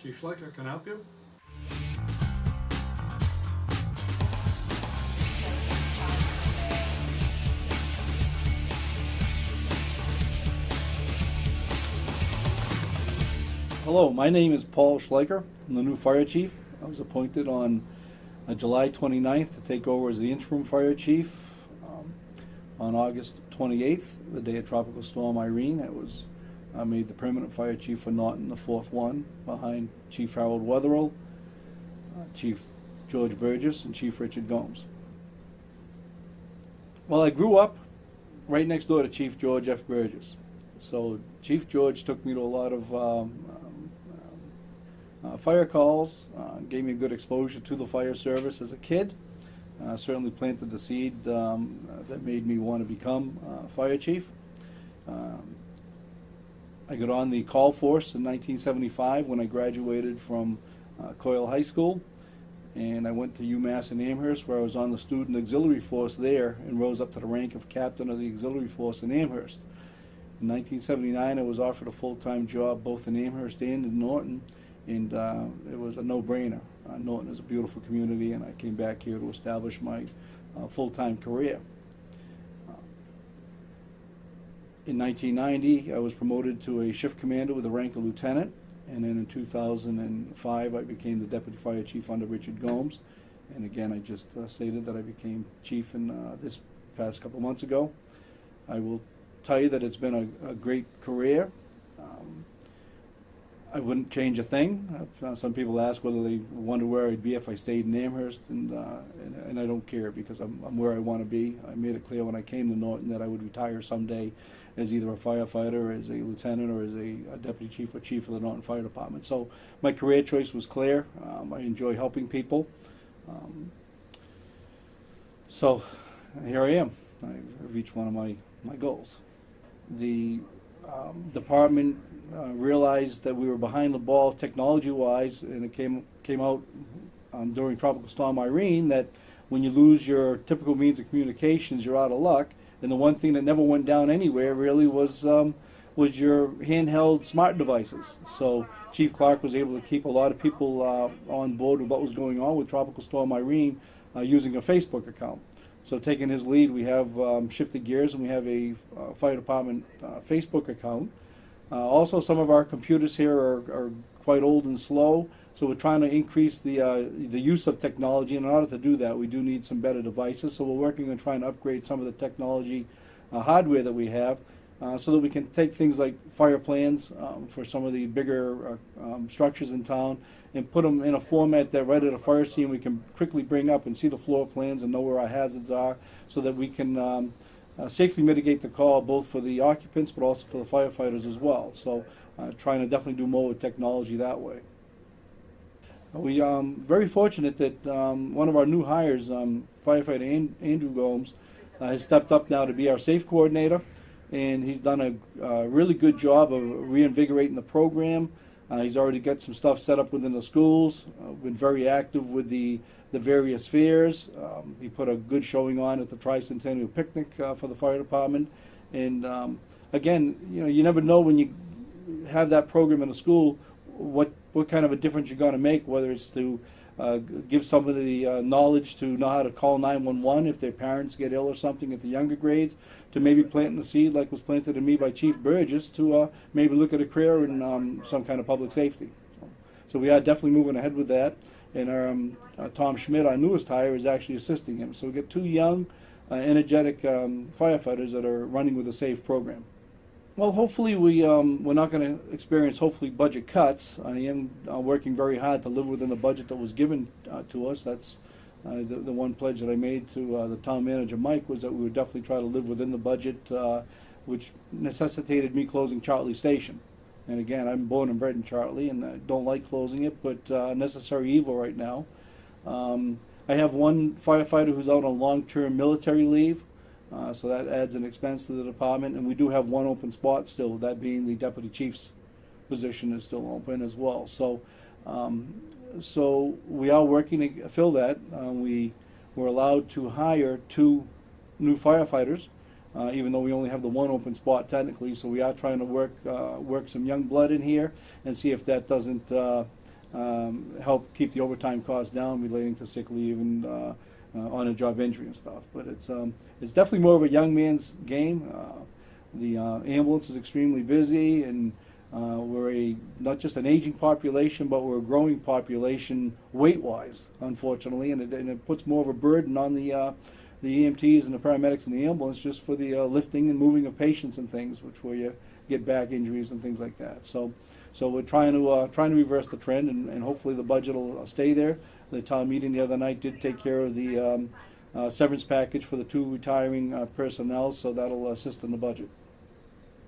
Chief Schleicher, can I help you? Hello, my name is Paul Schleicher. I'm the new fire chief. I was appointed on July 29th to take over as the interim fire chief. On August 28th, the day of Tropical Storm Irene, I made the permanent fire chief for Norton, the fourth one, behind Chief Harold Wetherill, Chief George Burgess, and Chief Richard Gomes. Well, I grew up right next door to Chief George F. Burgess. So Chief George took me to a lot of fire calls, gave me a good exposure to the fire service as a kid. Certainly planted the seed that made me want to become fire chief. I got on the call force in 1975 when I graduated from Coyle High School, and I went to UMass in Amherst, where I was on the student auxiliary force there and rose up to the rank of captain of the auxiliary force in Amherst. In 1979, I was offered a full-time job both in Amherst and in Norton, and it was a no-brainer. Norton is a beautiful community, and I came back here to establish my full-time career. In 1990, I was promoted to a shift commander with the rank of lieutenant, and then in 2005, I became the deputy fire chief under Richard Gomes. And again, I just stated that I became chief in this past couple months ago. I will tell you that it's been a great career. I wouldn't change a thing. Some people ask whether they wonder where I'd be if I stayed in Amherst, and I don't care, because I'm where I want to be. I made it clear when I came to Norton that I would retire someday as either a firefighter, as a lieutenant, or as a deputy chief or chief of the Norton Fire Department. So my career choice was clear. I enjoy helping people. So here I am. I've reached one of my goals. The department realized that we were behind the ball technology-wise, and it came out during Tropical Storm Irene that when you lose your typical means of communications, you're out of luck. And the one thing that never went down anywhere really was your handheld smart devices. So Chief Clark was able to keep a lot of people on board with what was going on with Tropical Storm Irene using a Facebook account. So taking his lead, we have shifted gears, and we have a fire department Facebook account. Also, some of our computers here are quite old and slow, so we're trying to increase the use of technology. And in order to do that, we do need some better devices. So we're working on trying to upgrade some of the technology hardware that we have, so that we can take things like fire plans for some of the bigger structures in town and put them in a format that right at a fire scene we can quickly bring up and see the floor plans and know where our hazards are, so that we can safely mitigate the call both for the occupants but also for the firefighters as well. So trying to definitely do more with technology that way. We are very fortunate that one of our new hires, firefighter Andrew Gomes, has stepped up now to be our SAFE coordinator, and he's done a really good job of reinvigorating the program. He's already got some stuff set up within the schools, been very active with the various fairs. He put a good showing on at the Tricentennial Picnic for the fire department. And again, you never know when you have that program in a school what kind of a difference you're going to make, whether it's to give somebody knowledge to know how to call 911 if their parents get ill or something at the younger grades, to maybe planting the seed like was planted in me by Chief Burgess to maybe look at a career in some kind of public safety. So we are definitely moving ahead with that. And Tom Schmidt, our newest hire, is actually assisting him. So we get two young, energetic firefighters that are running with the SAFE program. Well, hopefully we're not going to experience budget cuts. I am working very hard to live within the budget that was given to us. That's the one pledge that I made to the town manager, Mike, was that we would definitely try to live within the budget, which necessitated me closing Chartley Station. And again, I'm born and bred in Chartley, and I don't like closing it, but necessary evil right now. I have one firefighter who's out on long-term military leave. So that adds an expense to the department, and we do have one open spot still, that being the deputy chief's position is still open as well. So we are working to fill that. We were allowed to hire 2 new firefighters, even though we only have the one open spot technically. So we are trying to work some young blood in here and see if that doesn't help keep the overtime costs down relating to sick leave and on-a-job injury and stuff. But it's definitely more of a young man's game. The ambulance is extremely busy, and we're not just an aging population, but we're a growing population weight-wise, unfortunately, and it puts more of a burden on the EMTs and the paramedics and the ambulance just for the lifting and moving of patients and things, where you get back injuries and things like that. So we're trying to reverse the trend, and hopefully the budget will stay there. The town meeting the other night did take care of the severance package for the 2 retiring personnel, so that'll assist in the budget.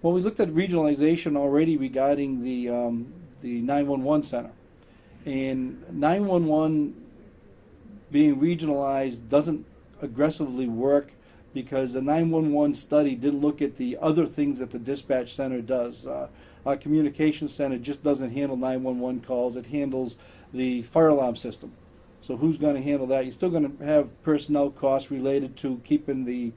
Well, we looked at regionalization already regarding the 911 center, and 911 being regionalized doesn't aggressively work because the 911 study didn't look at the other things that the dispatch center does. Our communications center just doesn't handle 911 calls; it handles the fire alarm system. So who's going to handle that? You're still going to have personnel costs related to keeping the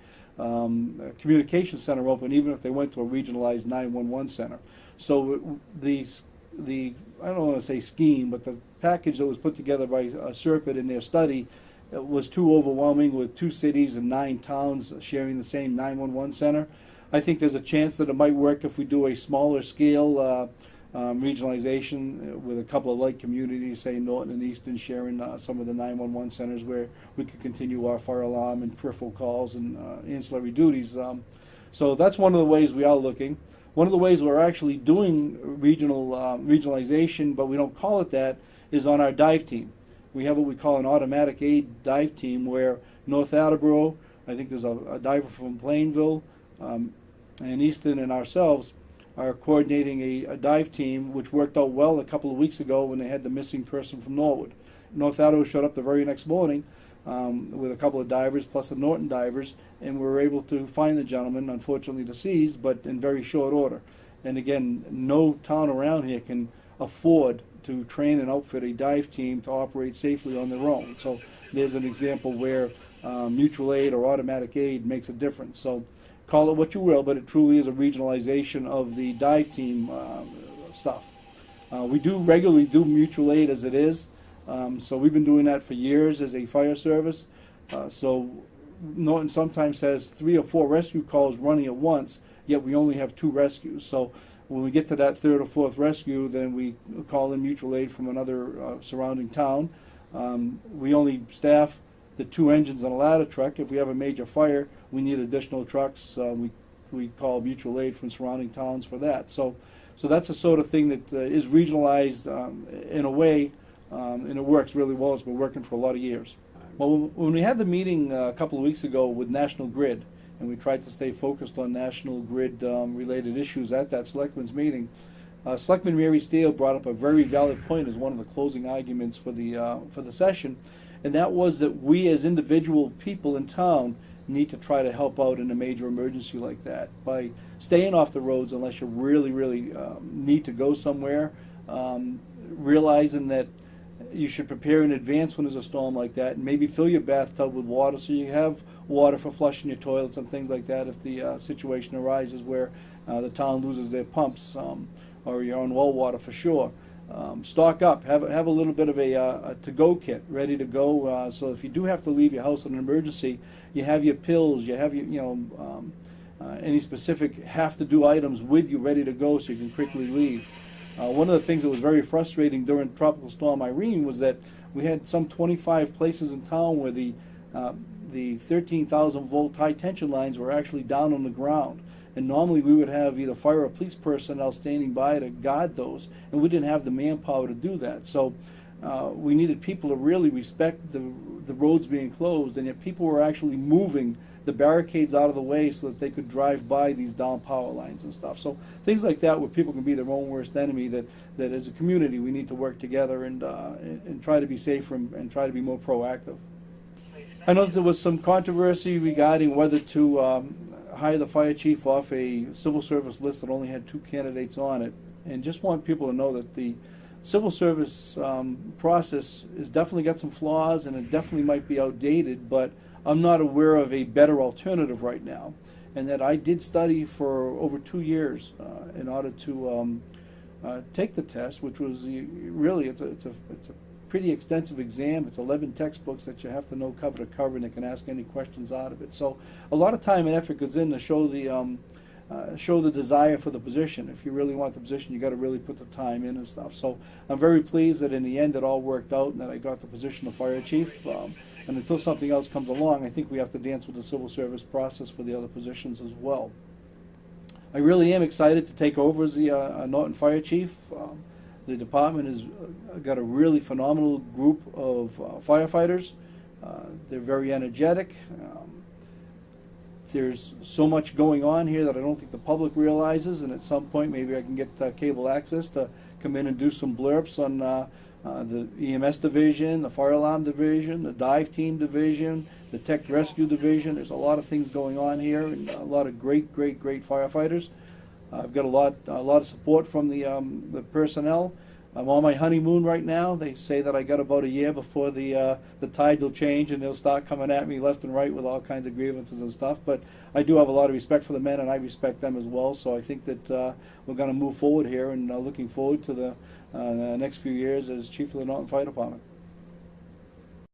communication center open, even if they went to a regionalized 911 center. So the I don't want to say scheme, but the package that was put together by Serpent in their study was too overwhelming, with 2 cities and 9 towns sharing the same 911 center. I think there's a chance that it might work if we do a smaller scale regionalization with a couple of like communities, say Norton and Easton, sharing some of the 911 centers where we could continue our fire alarm and peripheral calls and ancillary duties. So that's one of the ways we are looking. One of the ways we're actually doing regionalization, but we don't call it that, is on our dive team. We have what we call an automatic aid dive team, where North Attleboro, I think there's a diver from Plainville, and Easton and ourselves are coordinating a dive team, which worked out well a couple of weeks ago when they had the missing person from Norwood. North Attleboro showed up the very next morning with a couple of divers plus the Norton divers, and we were able to find the gentleman, unfortunately deceased, but in very short order. And again, no town around here can afford to train and outfit a dive team to operate safely on their own. So there's an example where mutual aid or automatic aid makes a difference. So call it what you will, but it truly is a regionalization of the dive team stuff. We do regularly do mutual aid as it is, so we've been doing that for years as a fire service. So Norton sometimes has 3 or 4 rescue calls running at once, yet we only have 2 rescues. So when we get to that 3rd or 4th rescue, then we call in mutual aid from another surrounding town. We only staff the 2 engines on a ladder truck. If we have a major fire, we need additional trucks. We call mutual aid from surrounding towns for that. So that's the sort of thing that is regionalized in a way, and it works really well. It's been working for a lot of years. Well, when we had the meeting a couple of weeks ago with National Grid, and we tried to stay focused on National Grid related issues at that Selectmen's meeting, Selectman Mary Steele brought up a very valid point as one of the closing arguments for the session. And that was that we as individual people in town need to try to help out in a major emergency like that by staying off the roads unless you really, really need to go somewhere, realizing that you should prepare in advance when there's a storm like that, and maybe fill your bathtub with water so you have water for flushing your toilets and things like that if the situation arises where the town loses their pumps, or you're on well water for sure. Stock up. Have a little bit of a to-go kit ready to go. So if you do have to leave your house in an emergency, you have your pills. You have your any specific have-to-do items with you ready to go, so you can quickly leave. One of the things that was very frustrating during Tropical Storm Irene was that we had some 25 places in town where the 13,000 volt high tension lines were actually down on the ground. And normally we would have either fire or police personnel standing by to guard those, and we didn't have the manpower to do that. So we needed people to really respect the roads being closed, and yet people were actually moving the barricades out of the way so that they could drive by these down power lines and stuff. So things like that where people can be their own worst enemy, that as a community we need to work together and try to be safer and try to be more proactive. I know that there was some controversy regarding whether to hire the fire chief off a civil service list that only had 2 candidates on it, and just want people to know that the civil service process has definitely got some flaws, and it definitely might be outdated, but I'm not aware of a better alternative right now. And that I did study for over 2 years in order to take the test, which was really it's a pretty extensive exam. It's 11 textbooks that you have to know cover to cover, and they can ask any questions out of it. So a lot of time and effort goes in to show the desire for the position. If you really want the position, you got to really put the time in and stuff. So I'm very pleased that in the end it all worked out and that I got the position of fire chief. And until something else comes along, I think we have to dance with the civil service process for the other positions as well. I really am excited to take over as the Norton fire chief. The department has got a really phenomenal group of firefighters. They're very energetic. There's so much going on here that I don't think the public realizes, and at some point maybe I can get cable access to come in and do some blurbs on the EMS division, the fire alarm division, the dive team division, the tech rescue division. There's a lot of things going on here, and a lot of great firefighters. I've got a lot of support from the personnel. I'm on my honeymoon right now. They say that I got about a year before the tides will change and they'll start coming at me left and right with all kinds of grievances and stuff. But I do have a lot of respect for the men, and I respect them as well. So I think that we're going to move forward here, and looking forward to the next few years as chief of the Norton Fire Department.